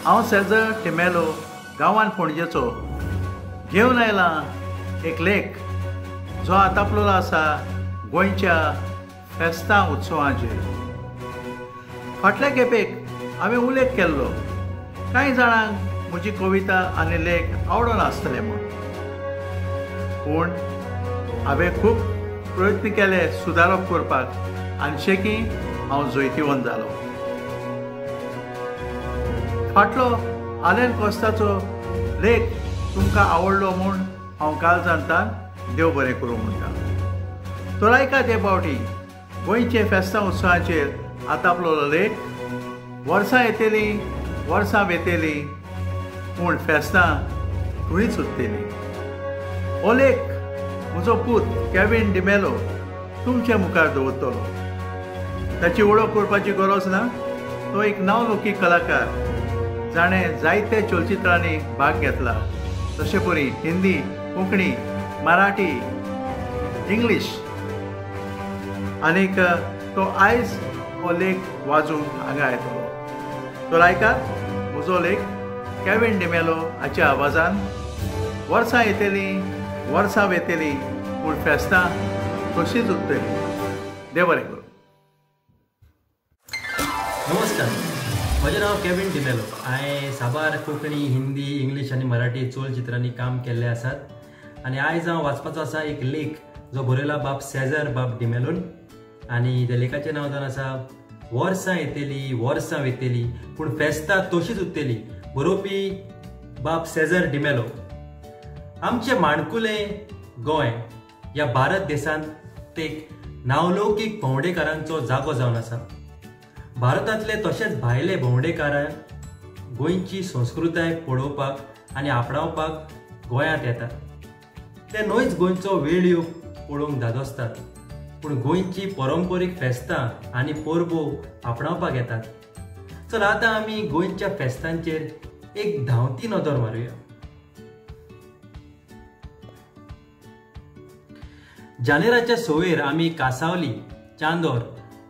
हांव सेजर टिमेलो गांवांत पणजेचो घेवन आयलां एक लेख जो आतापलो आसा गोंयच्या फेस्तां उत्सवांचेर। फाटल्या खेपेक हांवें उल्लेख केल्लो कांय जाणांक म्हजी कविता आनी लेख आवडना आसतले म्हूण, पूण हांवें खूब प्रयत्न केले सुदारप करपाक आनी शेकी हांव जैतिवंत जालो। फाटलो आलेन कोस्ताचो लेख तुमकां आवडलो म्हूण हांव काल जाणटां देव बरें करूं म्हणटा। तो आयकात हे फावटी गोंयचे फेस्तां उत्सवाचेर आतापलो लेख वर्सां येतलीं वर्सां वेतेलीं पूण फेस्तां फुडींच उरतलीं। हो लेख म्हजो पूत केविन डिमेलो तुमचे मुखार दवरतलो। ताची वळख करपाची गरज ना, तो एक नावलौकीक कलाकार जाणें जायते चलचित्रांनी भाग घेतला, तशें परी हिंदी, कोंकणी, मराठी, इंग्लीश। आनीक तो आयज हो लेख वाजूंक हांगा येतलो। तो आयकात म्हजो लेख केविन डिमेलो हाच्या आवाजान वर्सां येतलीं वर्सां वेतेलीं पूण फेस्तां तशींच उरतलीं। देव बरें करूं। नमस्कार, म्हजें नांव केविन डिमेलो। हांवें साबार कोंकणी, हिंदी, इंग्लीश आनी मराठी चलचित्रांनी काम केल्लें आसात आनी आयज हांव वाचपाचो आसा एक लेख जो बरयला बाब सेजर बाब डिमेलोन आनी त्या लेखाचें नांव जावन आसा वर्सां येतलीं वर्सां वेतेलीं पूण फेस्तां तशींच उरतलीं। बरोवपी बाब सेजर डिमेलो। आमचें माणकुलें गोंय ह्या भारत देशांत एक नावलौकीक भोंवडेकारांचो जागो जावन आसा। भारतांतले तशेंच भायले भोंवडेकारां गोंयची संस्कृताय पळोवपाक आनी आपणावपाक गोंयांत येतात। ते न्हयच गोंयचो वेळ योग पळोवंक धादोसतात, पूण गोंयची परंपरीक फेस्तां आनी परबो आपणावपाक येतात। चल आतां आमी गोंयच्या फेस्तांचेर एक धांवती नदर मारुया। जानेराच्या सवेर आमी कासावली, चांदोर,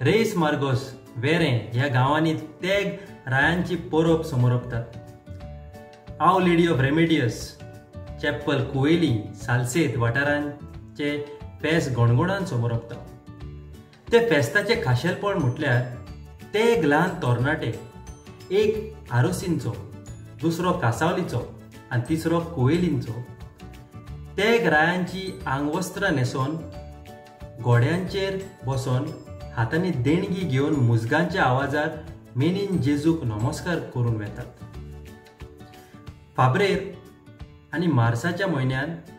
रेईस मार्गोस, वेरें ह्या गांवांनी तेग रायांची परब समोरपतात। आव लेडी ऑफ रेमेडियस, चॅप्पल कुवेली, सालसेत वाठारांचे फेस्त गोणगोणान समोरपता। ते फेस्ताचे खाशेलपण म्हटल्यार तेग ल्हान तरणाटे, एक आरोसींचो, दुसरो कासावलीचो आनी तिसरो कुवेलींचो, तेग रायांची आंगवस्त्रां न्हेसोन घोड्यांचेर बसोन हातांनी देणगी घेवन मुजगांच्या आवाजात मेनीन जेजूक नमस्कार करून वेतात। फाब्रेर आनी मार्साच्या म्हयन्यांत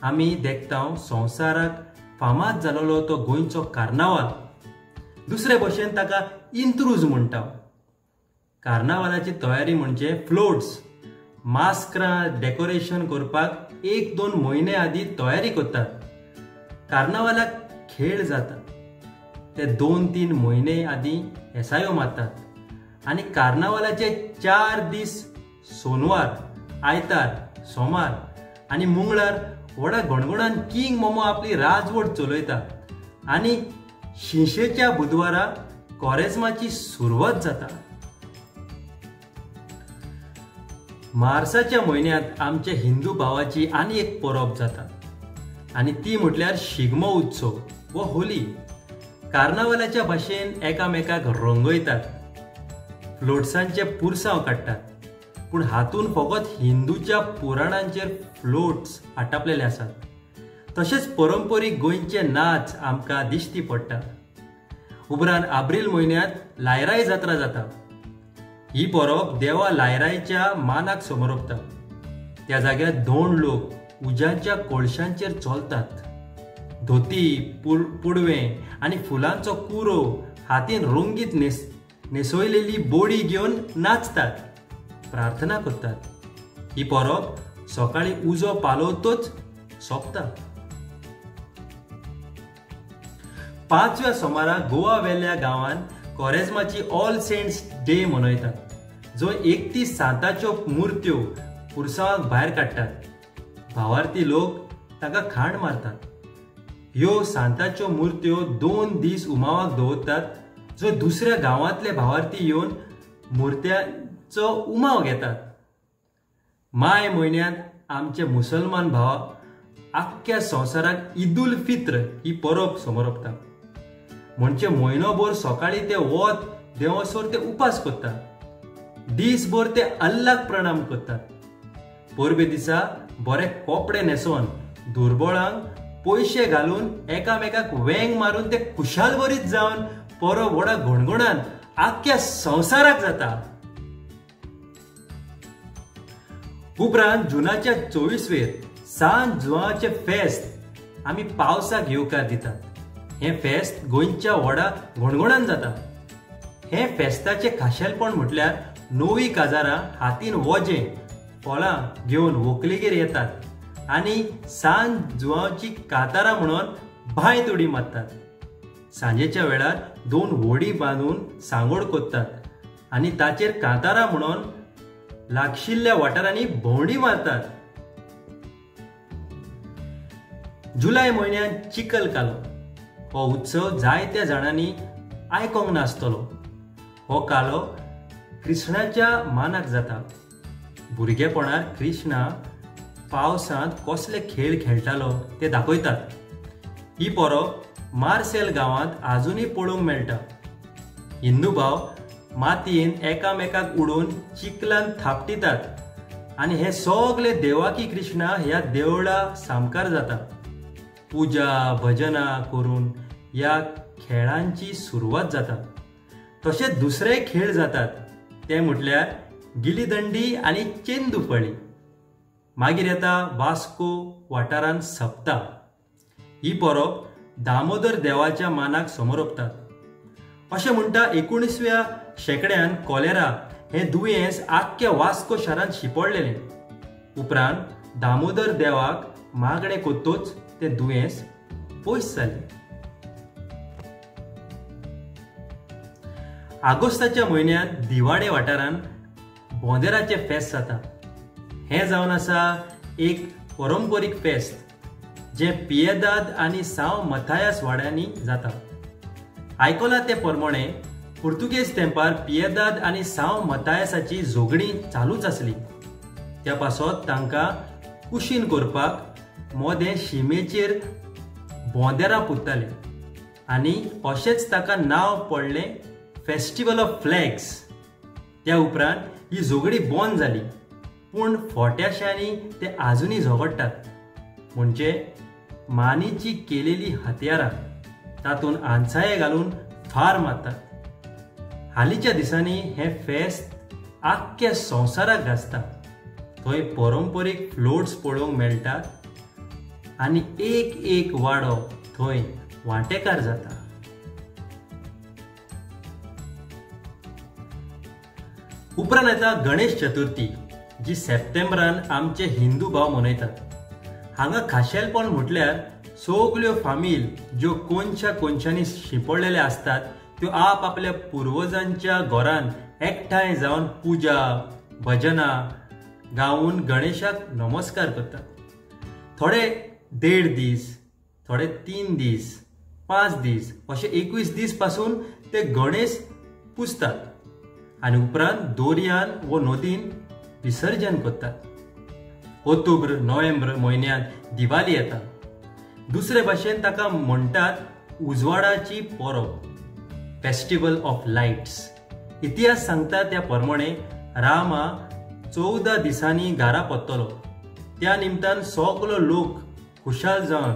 आमी देखतांव संवसाराक फामाद जालोलो तो गोंयचो कार्नावाल, दुसरे भशेन ताका इंत्रूज म्हणटा। कार्नावालाची तयारी म्हणजे फ्लोट्स, मास्क्रां डेकोरेशन करपाक 1-2 म्हयने आदीं तयारी करतात। कार्नावालाक खेळ जाता ते 2-3 म्हयने आदीं येसायो मारतात आनी कार्नावालाचे 4 दीस सोनवार, आयतार, सोमार आनी मंगळार व्हडा गणगणान किंग मोमो आपली राजवट चलयता आनी शिंशेच्या बुधवारा कोरेजमाची सुरवात जाता। मार्साच्या म्हयन्यांत आमच्या हिंदू भावाची आनी एक परब जाता आनी ती म्हटल्यार शिगमो उत्सव वा होली। कार्नावालाच्या भाशेन एकामेकाक रंगयतात, फ्लोट्सांचे पुरसांव काडटात, पूण हातून फकत हिंदूच्या पुराणांचेर फ्लोट्स आटापलेले आसात। तशेंच परंपरीक गोंयचे नाच आमकां दिश्टी पडटा। उपरांत एप्रिल म्हयन्यांत लायराय जात्रा जाता। ही परब देवा लायरायच्या मानाक समोरपता। त्या जाग्यार 2 लोक उज्याच्या कोळशांचेर चलतात, धोती, पुडवें आनी फुलांचो कुरो हातीन रंगीत नेसयलेली बोडी घेवन नाचतात, प्रार्थना करतात। ही परब सकाळी उजो पालवतच सोंपता। 5व्या सोमाराक गोवा वेल्या गांवांत कोरेजमाची ऑल सेंट्स डे मनयतात, जो 31 सांताच्यो मुर्त्यो पुरसांवाक भायर काडटात। भावार्थी लोक ताका खाण मारतात। ह्यो सांताच्यो मुर्त्यो 2 दीस उमावाक दवरतात, जो दुसऱ्या गांवांतले भावार्थी येवन मुर्त्यांचो उमाव घेतात. माय म्हयन्यांत आमचे मुसलमान भाव आख्ख्या संवसाराक ईद उल फित्र ही परब समोरपता. म्हणजे म्हयनोभर सकाळी ते वत देवासोर ते उपास करतात. दिसभर ते अल्लाक प्रणाम करतात. परबे दिसा बरे कपडे न्हेसोन दुर्बळांक पयशे घालून एकामेकाक वेंग मारून ते खुशाल बरीत जावन परब व्हडा घोणघोणान आख्ख्या संवसाराक जाता. उपरांत जुनाच्या 24वेर सांत जुआंचे फेस्त आमी पावसाक येवकार दितात. हे फेस्त गोंयच्या व्हडा घोणघोणान जाता. हे फेस्ताचे खाशेलपण म्हटल्यार नवी काजारां हातीन वजें फळां घेवन व्हंकलेगेर येतात आनी सांत जुआंची कांतारां म्हणून भांय तोडी मारतात. सांजेच्या वेळार 2 व्हडी बांदून सांगोड कोत्तात आनी ताचेर कांतारां म्हणून लागशिल्ल्या वाठारांनी भोंवडी मारतात. जुलय म्हयन्यांत चिखल कालो हो उत्सव जायत्या जाणांनी आयकोंक नासतलो. हो कालो कृष्णाच्या मानाक जाता. भुरगेपणार कृष्णा पावसांत कसले खेळ खेळटालो ते दाखयतात. ही परब मार्सेल गांवांत आजुनूय पळोवंक मेळटा. हिंदू भाव मातयेन एकामेकाक उडोवन चिखलान थापटितात आनी हे सगळे देवाकी कृष्णा ह्या देवळा सामकार जाता. पुजा भजनां करून ह्या खेळांची सुरवात जाता. तशेंच दुसरे खेळ जातात ते म्हटल्यार गिलीदंडी आनी चेंदुफळी. मागीर येता वास्को वाठारांत सप्ता. ही परब दामोदर देवाच्या मानाक समोरपतात. अशें म्हणटा 19व्या शेंकड्यान कॉलेरा हे दुयेंस आख्ख्या वास्को शारांत शिंपडलेलें. उपरांत दामोदर देवाक मागणें कोत्तूच तें दुयेंस पयस जालें. आगोस्ताच्या म्हयन्यांत दिवाडे वाठारांत बोंदेराचें फेस्त जाता. हें जावन आसा एक परंपरीक फेस्त जें पियेदाद आनी सांव मथायास वाड्यांनी जाता. आयकलां ते प्रमाणे पुर्तुगेज तेंपार पियेदाद आनी सांव मथायासाची झोगडी चालूच आसली. त्या पासत तांकां कुशीन करपाक मोदें शिमेचेर बोंदेरां पुत्ताले आनी अशेंच ताका नांव पडलें फेस्टिवल ऑफ फ्लॅग्स. त्या उपरांत ही झोगडी बंद जाली. पूण फोट्याशांनी ते आजुनूय झगडटात. म्हणजे मानीची केलेली हत्यारां तातूंत आंचाये घालून फार मारतात. हालींच्या दिसांनी हे फेस्त आख्ख्या संवसाराक गाजता. थंय परंपरीक फ्लोट्स पळोवंक मेळटात आनी एक वाडो थंय वांटेकार जाता. उपरांत येता गणेश चतुर्थी जी सप्टेंबरान आमचे हिंदू भाव मनयतात. हांगा खाशेलपण म्हटल्यार सगल्यो फामील ज्यो कोणच्या कोणच्यानी शिंपडलेल्या असतात त्यो आपल्या पुर्वजांच्या घरांत एकठांय जावन पुजा भजनां गावून गणेशाक नमस्कार करतात. थोडे 1.5 दीस, थोडे 3 दीस, 5 दीस अशे 21 दीस पासून ते गणेश पुजतात आनी उपरांत दोर्यान व नदीन विसर्जन करतात. ऑक्टोबर नोव्हेंबर म्हयन्यांत दिवाळी येता. दुसरे भाशेन ताका म्हणटात उजवाडाची परब, फेस्टिवल ऑफ लायट्स. इतिहास सांगता त्या प्रमाणे रामा 14 दिसांनी घरा पत्तलो. त्या निमतान सगलो लोक खुशाल जावन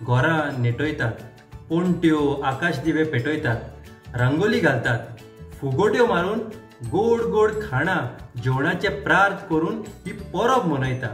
घरां नेटयतात, पोंट्यो आकाशदिवे पेटयतात, रंगोली घालतात, फुगोट्यो मारून गोड गोड खाणां जेवणाचे प्रार्थ करून ही परब मनयता.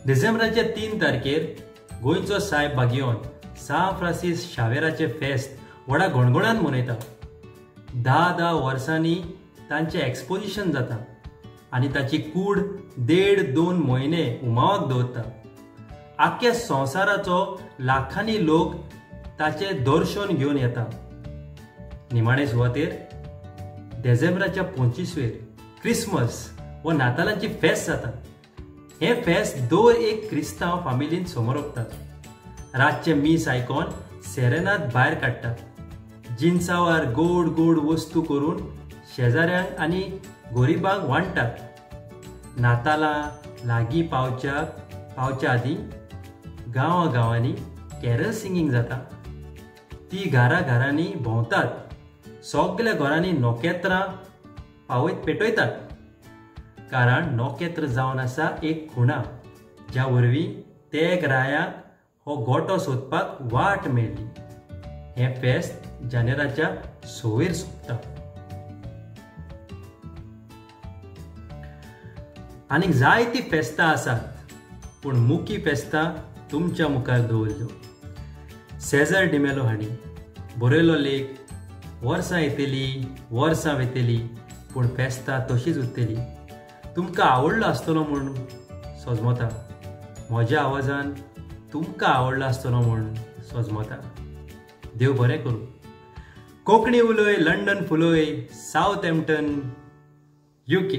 डिसेंबराच्या 3 तारखेर गोंयचो सायब भागियोन सान फ्रांसीस शावेराचे फेस्त व्हडा घोणघोणान मनयता. 10 वर्सांनी तांचें एक्सपोजिशन जाता आनी ताची कूड 1.5-2 म्हयने उमावाक दवरता. आख्ख्या संवसाराचो लाखांनी लोक ताचें दर्शन घेवन येता. निमाणे सुवातेर डिसेंबराच्या 25वेर क्रिसमस व नातालांची फेस्त जाता. हे फेस्त दर एक क्रिस्तांव फामिलीन समोरपतात. रातचे मीस आयकोन सेरेनात भायर काडटात. जिन्सावर गोड गोड वस्तू करून शेजाऱ्यांक आनी गोरिबांक वांटतात. नातालां लागीं पावच्या आदीं गांवांनी कॅरल सिंगींग जाता. ती घरांनी भोंवतात. सगळ्या घरांनी नोकेत्रां पेटयतात. कारण नोकेत्र जावन आसा एक खुणा ज्या वरवीं तेग रायांक हो गोठो सोदपाक वाट मेळ्ळी. हें फेस्त जानेराच्या 6 सोंपता. आनीक जायतीं फेस्तां आसात, पूण मुख्य फेस्तां तुमच्या मुखार दवरल्यो. सेझर डिमेलो हांणी बरयलो लेख. वर्सां वर्सां वेतेली, पूण फेस्तां तशींच उरतली. तुमकां आवडलो आसतलो म्हूण सोजमता. म्हज्या आवाजान तुमकां आवडलो आसतलो म्हूण सोजमता. देव बरें करूं. कोंकणी उलय, लंडन फुलय, सावथ हॅम्प्टन, UK.